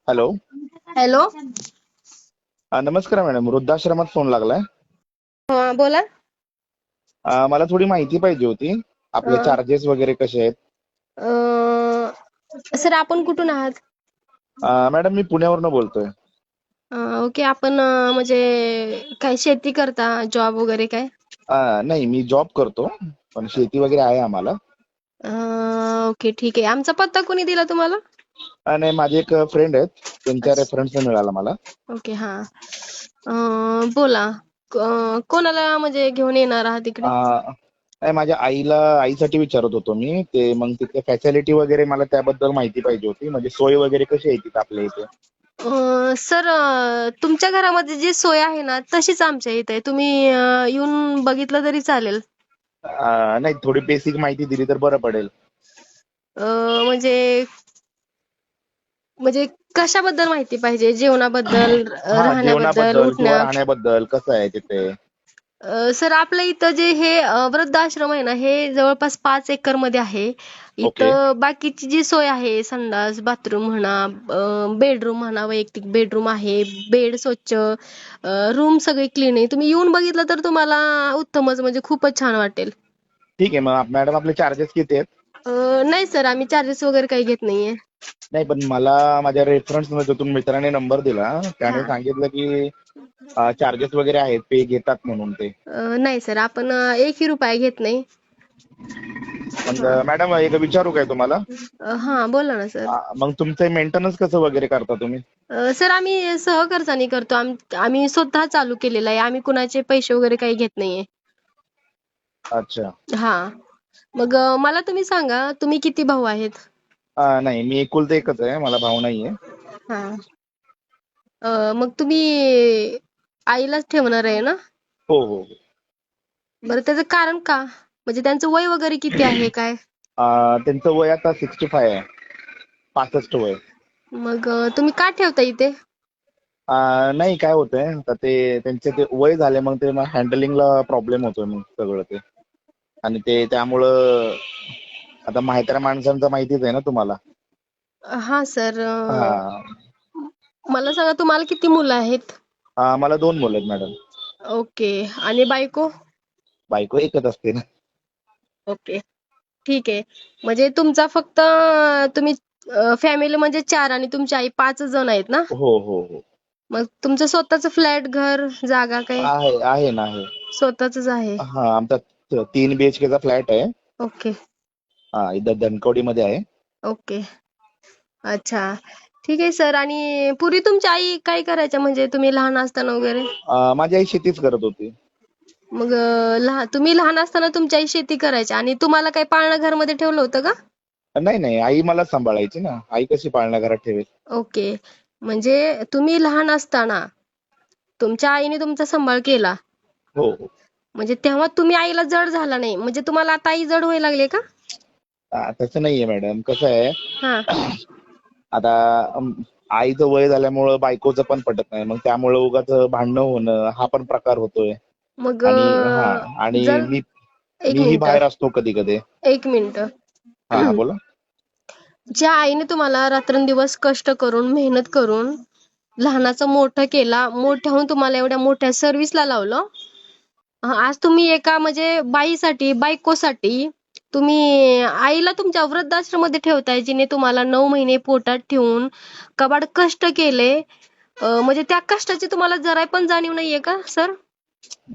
Hello. Hello. नमस्कार madam, वृद्धाश्रमात phone लागलाय. हा बोला. मला थोडी माहिती पाहिजे होती. आपले अ, चार्जेस वगैरे कसे आहेत? सर आपण कुठून आहात? मॅडम मी पुण्यावरनं बोलतोय. ओके. आपण म्हणजे काय शेती करता, जॉब वगैरे काय? नाही, मी जॉब करतो, पण शेती वगैरे आहे आम्हाला. अ, ओके ठीक आहे. आमचा पत्ता कोणी दिला तुम्हाला? आणि माझे एक फ्रेंड आहेत, त्यांच्या अच्छा. रेफरन्सने मिळाला मला. ओके. हा. बोला. कोणाला म्हणजे घेऊन येणार आहात अ, तिकडे? नाही, माझ्या आईसाठी विचारत होतो मी. ते मग तिथे फॅसिलिटी वगैरे मला त्याबद्दल माहिती पाहिजे होती. म्हणजे सोय वगैरे कशी आहे तिथे आपल्या इथे? सर, तुमच्या घरामध्ये जी सोय आहे ना तशीच आमच्या इथे आहे. तुम्ही येऊन बघितलं तरी चालेल. नाही, थोडी बेसिक माहिती दिली तर बरं पडेल. म्हणजे म्हणजे कशाबद्दल माहिती पाहिजे? जेवणाबद्दल, राहण्याबद्दल, जेवणाबद्दल किंवा उठण्या. राहण्याबद्दल कसं आहे तिथे? सर, आपल्या इथं जे हे वृद्धाश्रम आहे ना, हे जवळपास 5 एकर मध्ये आहे. ओके. इथं बाकीची जी सोय आहे, संडास, बाथरूम म्हणा, बेडरूम म्हणा, वैयक्तिक बेडरूम आहे, बेड स्वच्छ, रूम सगळी क्लीन आहे. तुम्ही येऊन बघितलं तर तुम्हाला उत्तमच, म्हणजे खूपच छान वाटेल. ठीक आहे, मग मॅडम आपले चार्जेस किती आहेत? नाही सर, आम्ही चार्जेस वगैरे काही घेत नाहीये. नाही, पण मला माझ्या रेफरन्स मध्ये तुम्ही मित्राने नंबर दिला, त्याने हा. सांगितलं की चार्जेस वगैरे आहेत, पे घेतात म्हणून ते. नाही सर, आपण एकही रुपया घेत नाही. मग हा. मॅडम एक विचारू काय तुम्हाला? हा बोला ना सर. मग तुमचं मेंटेनन्स कसं वगैरे करता तुम्ही? सर, आम्ही सहखर्चाने करतो. आम्ही स्वतः चालू केलेलं आहे. आम्ही कुणाचे पैसे वगैरे काही घेत नाहीये. अच्छा. हा. मग मला तुम्ही सांगा, तुम्ही किती भाऊ आहेत? नाही, मी एकुलते एकच आहे, मला भाऊ नाहीये. हा. मग तुम्ही आईलाच ठेवणार आहे ना? हो हो हो. बरं, त्याचं कारण का? म्हणजे त्यांचं वय वगैरे किती आहे काय? त्यांचं वय आता 65 आहे, 65 वय. मग तुम्ही का ठेवता इथे? नाही, काय होतंय आता ते त्यांचे ते वय झाले, मग ते हँडलिंगला प्रॉब्लेम होतोय मग सगळं ते. आणि ते त्यामुळं आता म्हाताऱ्या माणसांचं माहितीच आहे ना तुम्हाला. हा सर. हा. मला सांगा, तुम्हाला किती मुलं आहेत? मला 2 मुलं आहेत मॅडम. ओके. आणि बायको? बायको एकच असते ना. ओके. ठीक आहे. म्हणजे तुमचा फक्त तुम्ही फॅमिली म्हणजे 4 आणि तुमची आई 5 जण आहेत ना? हो हो हो. मग तुमचं स्वतःचं फ्लॅट, घर, जागा काय? आहे आहे ना आहे. स्वतःच आहे. हा, आमचा 3 BHK चा फ्लॅट आहे. ओके. इथं धनकवडीमध्ये आहे. ओके. अच्छा. ठीक आहे सर. आणि पूर्वी तुमची आई काय करायच्या, म्हणजे तुम्ही लहान असताना वगैरे? माझी आई शेतीच करत होती. मग तुम्ही लहान असताना तुमची आई शेती करायची आणि तुम्हाला काय पाळणा घरमध्ये ठेवलं होतं का? नाही नाही, आई मला सांभाळायची ना. आई कशी पाळणा घरात ठेवेल? ओके. म्हणजे तुम्ही लहान असताना तुमच्या आईने तुमचा सांभाळ केला. हो हो. म्हणजे तेव्हा तुम्ही आईला जड झाला नाही. म्हणजे तुम्हाला आता आई जड व्हायला लागली का? तसं नाहीये मॅडम, कसं आहे हा. आता आईचं वय झाल्यामुळं बायकोचं पण पटत नाही, मग त्यामुळं उगाच भांडणं होणं हा पण प्रकार होतोय. मग आणि जर एक मीही मिनिट बाहेर असतो कधी कधी. एक मिनिट. हा बोला. ज्या आईने तुम्हाला रात्रंदिवस कष्ट करून, मेहनत करून लहानाचं मोठं केला, मोठं होऊन तुम्हाला एवढ्या मोठ्या सर्व्हिसला लावलं, आज तुम्ही एका म्हणजे बाईसाठी, बायकोसाठी तुम्ही आईला तुमच्या वृद्धाश्रममध्ये ठेवताय, जिने तुम्हाला 9 महिने पोटात ठेवून कबाड कष्ट केले. म्हणजे त्या कष्टाची तुम्हाला जरा पण जाणीव नाहीये का सर?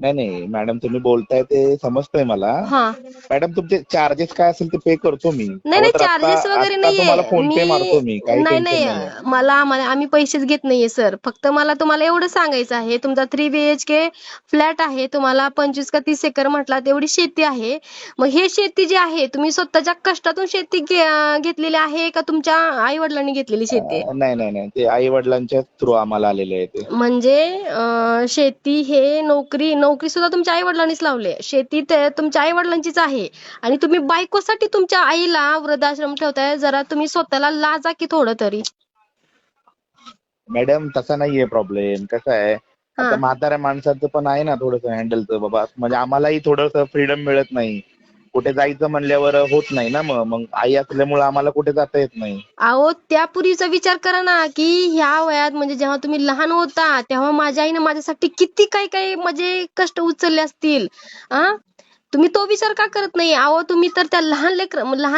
नाही नाही मॅडम, तुम्ही बोलताय ते समजतंय मला. हा. मॅडम, तुमचे चार्जेस काय असेल ते पे करतो मी. नाही हवं नाही, तर आत्ता चार्जेस वगैरे आत्ता तुम्हाला नाहीये. फोन पे मारतो मी, काही नाही टेन्शन नाही, नाहीये. आम्ही पैसेच घेत नाहीये सर. फक्त मला तुम्हाला एवढं सांगायचं आहे, तुमचा 3 BHK फ्लॅट आहे, तुम्हाला 25 का 30 एकर म्हटला, तेवढी शेती आहे. मग हे शेती जी आहे, तुम्ही स्वतःच्या कष्टातून शेती घेतलेली आहे का तुमच्या आई वडिलांनी घेतलेली शेती आहे? नाही नाही नाही, ते आई वडिलांच्या थ्रू आम्हाला आलेले आहे ते. म्हणजे शेती हे नोकरी सुद्धा तुमच्या आई वडिलांनीच लावली. शेती ते तुमच्या आई वडिलांचीच आहे. आणि तुम्ही बायकोसाठी तुमच्या आईला वृद्धाश्रम ठेवताय. जरा तुम्ही स्वतःला लाजा की थोडं तरी. मॅडम, तसा नाहीये प्रॉब्लेम. कसं आहे, हा. आता म्हाताऱ्या माणसाचं पण आहे ना थोडंसं हँडलचं बाबा, म्हणजे आम्हालाही थोडंसं फ्रीडम मिळत नाही. कुठे जायचं म्हणल्यावर होत नाही ना, मग मग आई असल्यामुळे आम्हाला कुठे जाता येत नाही. अहो त्या पूर्वीचा विचार करा ना, की ह्या वयात म्हणजे जेव्हा तुम्ही लहान होता तेव्हा माझ्या आईनं माझ्यासाठी किती काही काही म्हणजे कष्ट उचलले असतील. आ तुम्ही तो विचार का करत नाही? अहो तुम्ही तर त्या लहान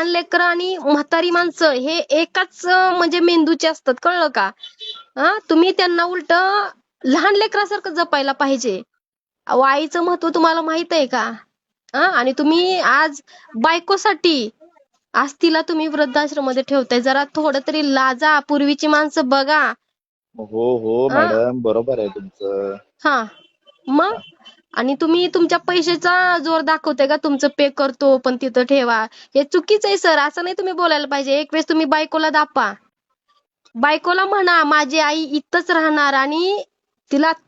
लेकरं आणि म्हातारी माणसं हे एकाच म्हणजे मेंदूचे असतात, कळलं का? तुम्ही त्यांना उलट लहान लेकरासारखं जपायला पाहिजे. अहो आईचं महत्व तुम्हाला माहित आहे का? आणि तुम्ही आज बायकोसाठी आज तिला तुम्ही वृद्धाश्रममध्ये ठेवताय. जरा थोडं तरी लाजा. पूर्वीची माणसं बघा. हो हो हा मॅडम, बरोबर आहे तुमचं. हा मग आणि तुम्ही तुमच्या पैशाचा जोर दाखवताय का तुमचं पे करतो पण तिथं ठेवा. हे चुकीचं आहे सर. असं नाही तुम्ही बोलायला पाहिजे. एक वेळेस तुम्ही बायकोला दापा. बायकोला म्हणा माझी आई इथंच राहणार आणि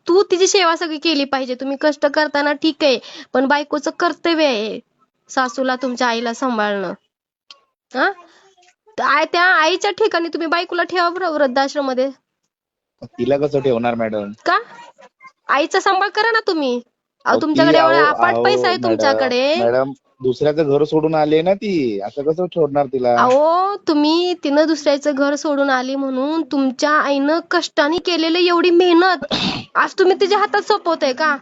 तू तिची सेवा सगळी केली पाहिजे. तुम्ही कष्ट करताना ठीक आहे, पण बायकोचं कर्तव्य आहे सासूला तुमच्या आईला सांभाळणं. हा त्या आईच्या ठिकाणी तुम्ही बायकोला ठेवा बरं वृद्धाश्रममध्ये. तिला कसं ठेवणार मॅडम? का आईचा सांभाळ करा ना तुम्ही. अहो अहो ती तुमच्याकडे अहो एवढा अफाट अहो पैसा आहे मॅडम तुमच्याकडे. मॅडम दुसऱ्याचं घर सोडून आले ना ती, असं कसं सोडणार तिला? अहो तुम्ही तिनं दुसऱ्याचं घर सोडून आली म्हणून तुमच्या आईनं कष्टाने केलेली एवढी मेहनत आज तुम्ही तिच्या हातात सोपवताय का?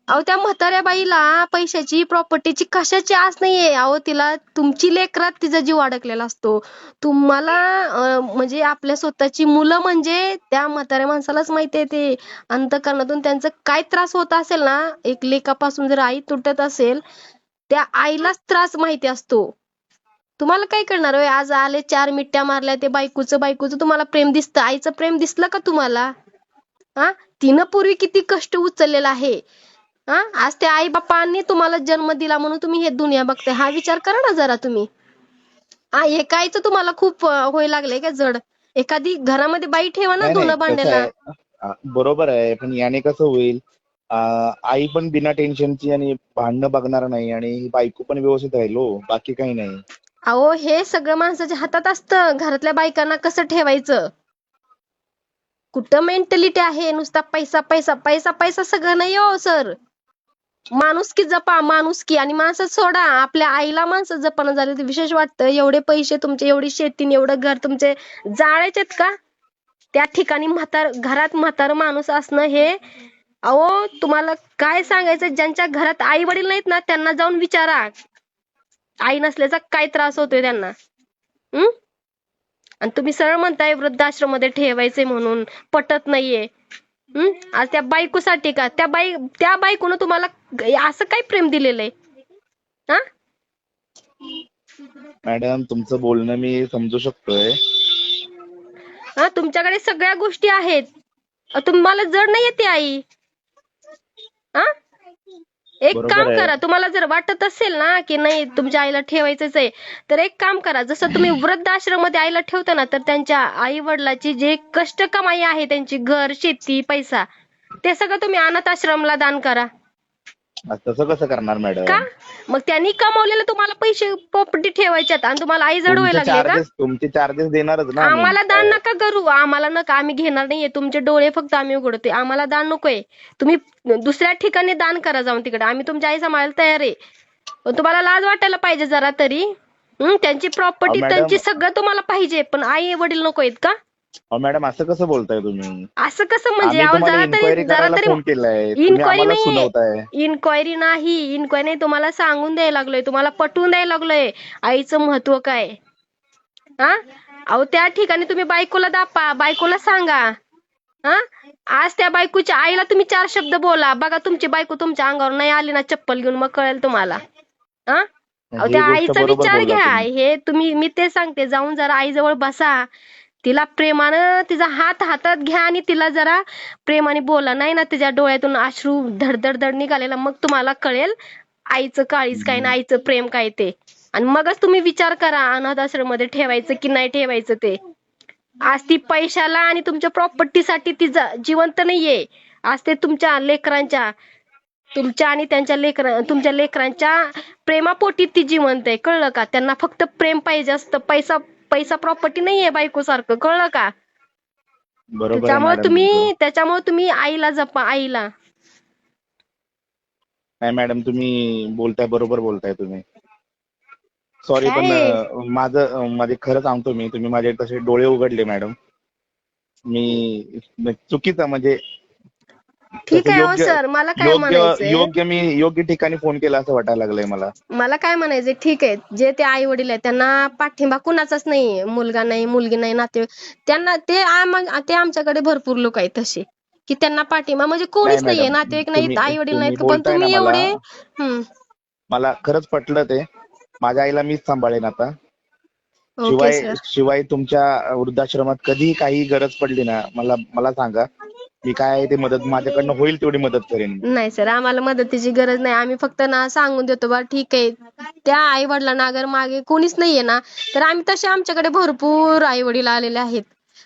अहो त्या म्हाताऱ्या बाईला पैशाची प्रॉपर्टीची कशाची आस नाहीये. अहो तिला तुमची लेकरात तिचा जीव अडकलेला असतो. तुम्हाला म्हणजे आपल्या स्वतःची मुलं म्हणजे त्या म्हाताऱ्या माणसालाच माहिती आहे ते अंतःकरणातून त्यांचं काय त्रास होत असेल ना. एक लेकापासून जर आई तुटत असेल त्या आईलाच त्रास माहिती असतो. तुम्हाला काय करणार होय? आज आले 4 मिट्ट्या मारल्या ते बायकोचं तुम्हाला प्रेम दिसतं. आईचं प्रेम दिसलं का तुम्हाला? तिनं पूर्वी किती कष्ट उचललेला आहे. आज त्या आई बापांनी तुम्हाला जन्म दिला म्हणून तुम्ही हे दुनिया बघताय. हा विचार करा ना जरा तुम्ही. एका आईचं तुम्हाला खूप होय लागलंय का जड? एखादी घरामध्ये बाई ठेवा ना नाही नाही धुणं कसं भांड्याला. आहे, बरोबर आहे, पण याने कसं होईल, आई पण बिना टेन्शनची आणि भांडणं बघणार नाही आणि बायको पण व्यवस्थित राहील हो, बाकी काही नाही. अहो हे सगळं माणसाच्या हातात असतं. घरातल्या बायकांना कसं ठेवायचं. कुठं मेंटॅलिटी आहे नुसता पैसा पैसा पैसा पैसा सगळं नाही हो सर. माणुसकी जपा माणुसकी आणि माणसं सोडा. आपल्या आईला माणसं जपणं झाले तर विशेष वाटतं. एवढे पैसे तुमचे, एवढी शेती, एवढं घर तुमचे जाळायचेत का? त्या ठिकाणी घरात म्हातार माणूस असणं हे अहो तुम्हाला काय सांगायचं. ज्यांच्या घरात आई वडील नाहीत ना त्यांना जाऊन विचारा आई नसल्याचा काय त्रास होतोय त्यांना. आणि तुम्ही सरळ म्हणताय वृद्धाश्रम मध्ये ठेवायचे म्हणून. पटत नाहीये. आज त्या बायकोसाठी का त्या बायकोनं तुम्हाला असं काय प्रेम दिलेलं आहे? मॅडम तुमचं बोलणं मी समजू शकतोय. तुमच्याकडे सगळ्या गोष्टी आहेत. तुम्हाला जड नाहीये ती आई. एक बरोबर काम आहे. करा. तुम्हाला जर वाटत असेल ना की नाही तुमच्या आईला ठेवायचंच आहे तर एक काम करा. जसं तुम्ही वृद्धाश्रम मध्ये आईला ठेवता ना तर त्यांच्या आई वडिलाची जे कष्ट कमाई आहे त्यांची घर शेती पैसा ते सगळं तुम्ही अनाथ आश्रमला दान करा. तसं कसं करणार मॅडम? का? मग त्यांनी कमावलेले तुम्हाला पैसे प्रॉपर्टी ठेवायच्यात आणि तुम्हाला आई जड व्हायला लागले का? तुमचे चार्जेस देणारच ना आम्ही. आम्हाला दान नका करू. आम्हाला नका. आम्ही घेणार नाहीये. तुमचे डोळे फक्त आम्ही उघडतोय. आम्हाला दान नकोय. तुम्ही दुसऱ्या ठिकाणी दान करा जाऊन तिकडे. आम्ही तुमची आई सांभाळायला तयार आहे. पण तुम्हाला लाज वाटायला पाहिजे जरा तरी. त्यांची प्रॉपर्टी मॅडम त्यांची सगळं तुम्हाला पाहिजे पण आई वडील नको आहेत का? मॅडम असं कसं बोलताय तुम्ही? असं कसं म्हणजे? आम्ही तुम्हाला जरा इन्क्वायरी तरी करायला फोन केलाय, तुम्ही इन्क्वायरी आम्हाला नाही. सुनावताय. इन्क्वायरी नाही तुम्हाला सांगून द्यायला लागलोय. तुम्हाला पटवून द्यायला लागलोय आईचं महत्व काय. अहो त्या ठिकाणी तुम्ही बायकोला दापा. बायकोला सांगा. आज त्या बायकोच्या आईला तुम्ही 4 शब्द बोला. बघा तुमची बायको तुमच्या अंगावर नाही आली ना चप्पल घेऊन मग कळेल तुम्हाला. अहो त्या आईचा विचार घ्या. हे मी ते सांगते. जाऊन जरा आईजवळ बसा. तिला प्रेमानं तिचा हात हातात घ्या आणि तिला जरा प्रेमाने बोला. नाही ना तिच्या डोळ्यातून अश्रू धडधड निघालेला मग तुम्हाला कळेल आईचं काळीज काय ना आईचं प्रेम काय ते. आणि मगच तुम्ही विचार करा अनाथ आश्रम मध्ये ठेवायचं की नाही ठेवायचं ते. आज ती पैशाला आणि तुमच्या प्रॉपर्टीसाठी ती जिवंत नाहीये. आज ते तुमच्या लेकरांच्या तुमच्या आणि तुमच्या लेकरांच्या प्रेमापोटी ती जिवंत आहे. कळलं का? त्यांना फक्त प्रेम पाहिजे असतं. पैसा प्रॉपर्टी नाहीये बायको सारखं. कळलं का? त्याच्यामुळे तुम्ही आईला जपा. आईला नाही मॅडम तुम्ही बोलताय बरोबर बोलताय तुम्ही. सॉरी, पण काय माझे खरं सांगतो मी, तुम्ही माझे तसे डोळे उघडले मॅडम. मी चुकीचं म्हणजे ठीक तसं आहे हो योग्य सर, मला काय योग्य म्हणायचंय, योग्य मी योग्य ठिकाणी फोन केला असं वाटायला लागलंय मला. मला काय म्हणायचंय, ठीक आहे, जे ते आई वडील आहेत त्यांना पाठिंबा कुणाचाच नाहीये, मुलगा नाही, मुलगी नाही, नातेवाईक, त्यांना ते आमच्याकडे भरपूर लोक आहेत तसे की त्यांना पाठिंबा म्हणजे नाही कोणीच नाहीये, मॅडम, नातेवाईक नाहीत, तुम्ही आई वडील तुम्ही नाहीत, पण बोलताय ना तुम्ही मला, एवढे मला खरंच पटलं ते. माझ्या आईला मीच सांभाळेन आता. ओके शिवाय सर. शिवाय तुमच्या वृद्धाश्रमात कधी काही गरज पडली ना, मला मला सांगा. मी काय आहे ते मदत माझ्याकडनं होईल तेवढी मदत करेन मी. नाही सर, आम्हाला मदतीची गरज नाही, आम्ही फक्त ना सांगून देतो बा ठीक आहे, त्या आई वडिलांना अगर मागे कोणीच नाहीये ना, तर आम्ही तसे आमच्याकडे भरपूर आई वडील आलेले आहेत,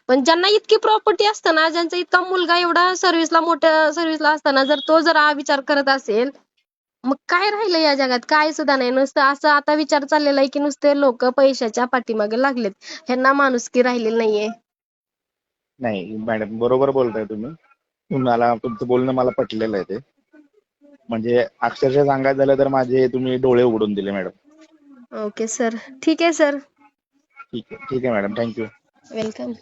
पण ज्यांना इतकी प्रॉपर्टी असताना, ज्यांचा इतका मुलगा एवढा सर्व्हिसला, मोठ्या सर्व्हिसला असताना, जर तो जर हा विचार करत असेल, मग काय राहिलं या जगात, काय सुद्धा नाही. नुसतं असं आता विचार चाललेला आहे की नुसते लोक पैशाच्या पाठीमागे लागलेत, ह्यांना माणुसकी राहिलेली नाहीये. नाही मॅडम, बरोबर बोलताय तुम्ही. मला तुमचं बोलणं मला पटलेलं आहे ते. म्हणजे अक्षरशः सांगायचं झालं तर माझे तुम्ही डोळे उघडून दिले मॅडम. ओके सर, ठीक आहे सर. ठीक आहे मॅडम, थँक्यू. वेलकम.